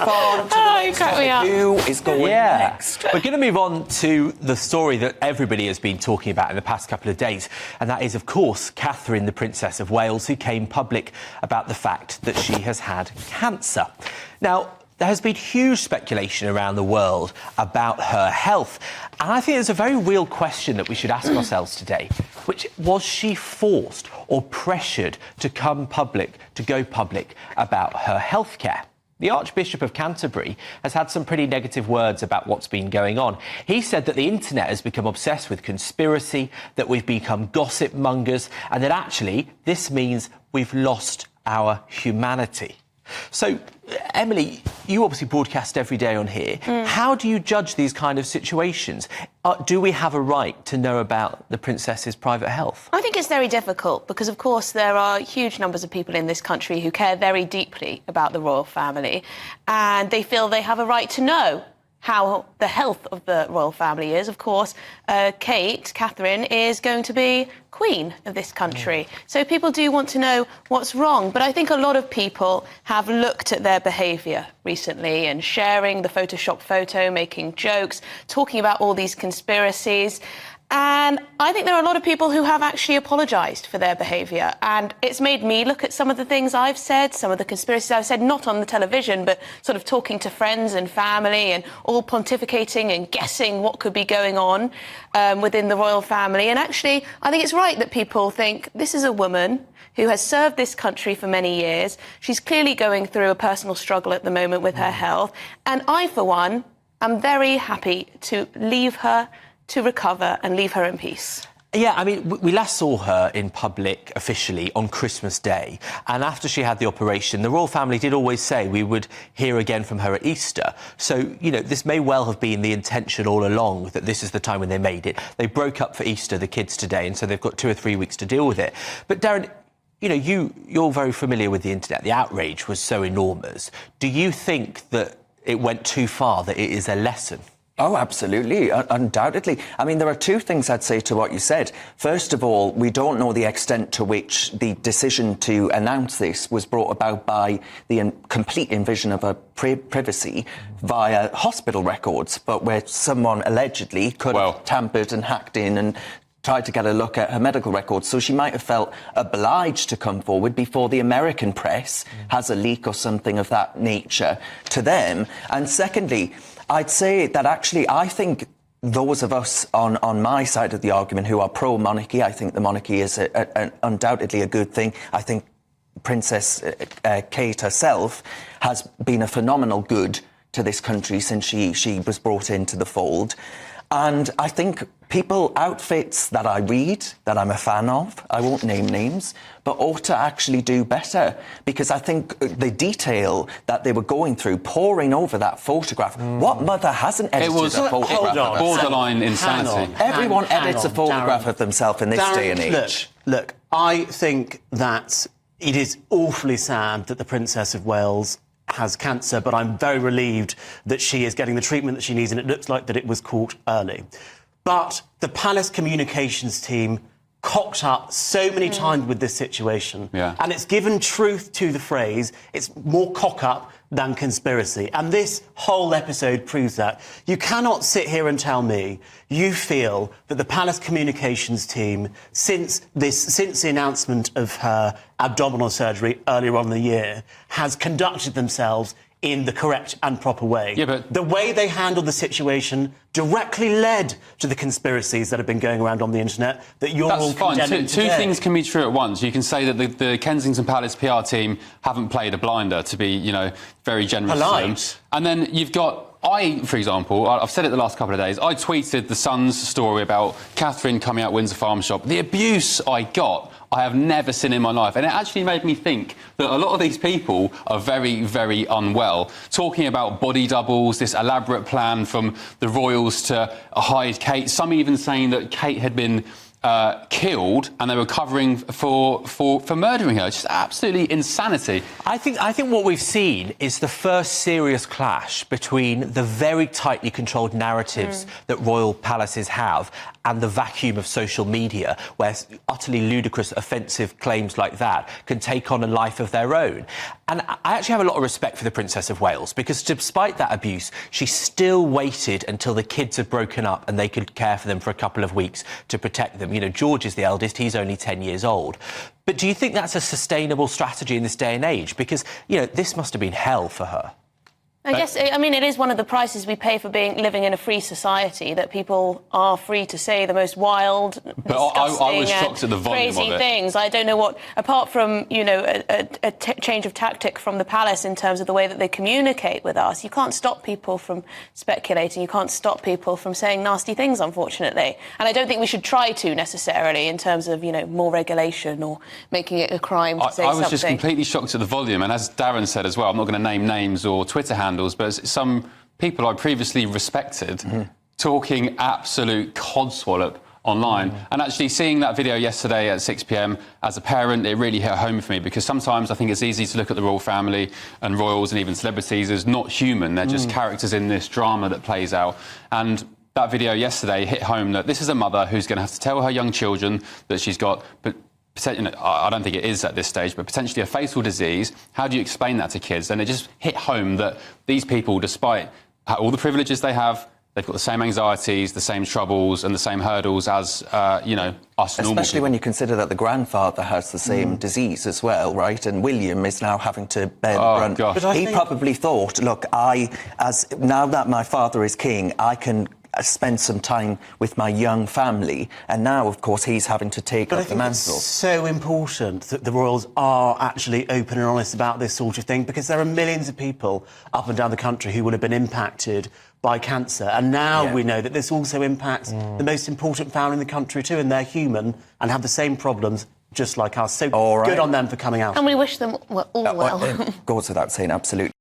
on to the next topic. Who is going next? We're going to move on to the story that everybody has been talking about in the past couple of days, and that is, of course, Catherine, the Princess of Wales, who came public about the fact that she has had cancer. Now, there has been huge speculation around the world about her health, and I think there's a very real question that we should ask ourselves today, which was she forced or pressured to go public about her healthcare? The Archbishop of Canterbury has had some pretty negative words about what's been going on. He said that the internet has become obsessed with conspiracy, that we've become gossip mongers, and that actually this means we've lost our humanity. So, Emily, you obviously broadcast every day on here. How do you judge these kind of situations? Do we have a right to know about the princess's private health? I think it's very difficult because, of course, there are huge numbers of people in this country who care very deeply about the royal family, and they feel they have a right to know how the health of the royal family is. Of course, Catherine, is going to be Queen of this country. So people do want to know what's wrong. But I think a lot of people have looked at their behaviour recently and sharing the Photoshop photo, making jokes, talking about all these conspiracies. And I think there are a lot of people who have actually apologised for their behaviour. And it's made me look at some of the things I've said, some of the conspiracies I've said, not on the television, but sort of talking to friends and family and all pontificating and guessing what could be going on within the royal family. And actually, I think it's right that people think this is a woman who has served this country for many years. She's clearly going through a personal struggle at the moment with her health. And I, for one, am very happy to leave her to recover and leave her in peace. Yeah, I mean, we last saw her in public officially on Christmas Day, and after she had the operation, the royal family did always say we would hear again from her at Easter. So, you know, this may well have been the intention all along, that this is the time when they made it. They broke up for Easter, the kids today, and so they've got 2 or 3 weeks to deal with it. But, Darren, you know, you're very familiar with the internet. The outrage was so enormous. Do you think that it went too far, that it is a lesson? Oh, absolutely, undoubtedly. I mean, there are 2 things I'd say to what you said. First of all, we don't know the extent to which the decision to announce this was brought about by the complete invasion of her privacy via hospital records, but where someone allegedly could have tampered and hacked in and tried to get a look at her medical records. So she might have felt obliged to come forward before the American press has a leak or something of that nature to them. And secondly, I'd say that actually I think those of us on my side of the argument who are pro-monarchy, I think the monarchy is undoubtedly a good thing. I think Princess Kate herself has been a phenomenal good to this country since she was brought into the fold. And I think outfits that I read, that I'm a fan of, I won't name names, but ought to actually do better. Because I think the detail that they were going through, poring over that photograph, what mother hasn't edited a photograph of borderline insanity. Everyone edits a photograph of themselves in this day and age. Look, I think that it is awfully sad that the Princess of Wales has cancer, but I'm very relieved that she is getting the treatment that she needs, and it looks like that it was caught early. But the Palace communications team cocked up so many times with this situation, and it's given truth to the phrase, it's more cock-up than conspiracy. And this whole episode proves that. You cannot sit here and tell me you feel that the Palace communications team, since the announcement of her abdominal surgery earlier on in the year, has conducted themselves in the correct and proper way. Yeah, but the way they handled the situation directly led to the conspiracies that have been going around on the internet that you're all condemning today. Two things can be true at once. You can say that the Kensington Palace PR team haven't played a blinder, to be, you know, very generous. Polite. And then you've got, for example, I've said it the last couple of days, I tweeted the Sun's story about Catherine coming out Windsor Farm Shop. The abuse I got, I have never seen in my life. And it actually made me think that a lot of these people are very, very unwell. Talking about body doubles, this elaborate plan from the royals to hide Kate. Some even saying that Kate had been killed and they were covering for murdering her. Just absolutely insanity. I think what we've seen is the first serious clash between the very tightly controlled narratives that royal palaces have and the vacuum of social media, where utterly ludicrous, offensive claims like that can take on a life of their own. And I actually have a lot of respect for the Princess of Wales, because despite that abuse, she still waited until the kids had broken up and they could care for them for a couple of weeks to protect them. You know, George is the eldest, he's only 10 years old. But do you think that's a sustainable strategy in this day and age? Because, you know, this must have been hell for her. I guess, I mean, it is one of the prices we pay for living in a free society, that people are free to say the most wild, disgusting, I was shocked at the volume crazy of it. things. I don't know what, apart from, you know, a change of tactic from the palace in terms of the way that they communicate with us, you can't stop people from speculating, you can't stop people from saying nasty things, unfortunately. And I don't think we should try to necessarily in terms of, you know, more regulation or making it a crime to say something. I was just completely shocked at the volume, and as Darren said as well, I'm not going to name names or Twitter handles, but some people I previously respected talking absolute codswallop online. And actually seeing that video yesterday at 6 p.m, as a parent, it really hit home for me, because sometimes I think it's easy to look at the royal family and royals and even celebrities as not human. They're just characters in this drama that plays out. And that video yesterday hit home that this is a mother who's going to have to tell her young children that she's got... I don't think it is at this stage, but potentially a fatal disease. How do you explain that to kids? And it just hit home that these people, despite all the privileges they have, they've got the same anxieties, the same troubles and the same hurdles as, you know, us normal people. Especially when you consider that the grandfather has the same disease as well, right? And William is now having to bear the brunt. Gosh. But he probably thought, look, now that my father is king, I can spend some time with my young family, and now, of course, he's having to take up the mantle. It's so important that the royals are actually open and honest about this sort of thing, because there are millions of people up and down the country who will have been impacted by cancer, and now we know that this also impacts the most important family in the country too, and they're human and have the same problems just like us. So good on them for coming out. And we wish them all well. Goes without saying, absolutely.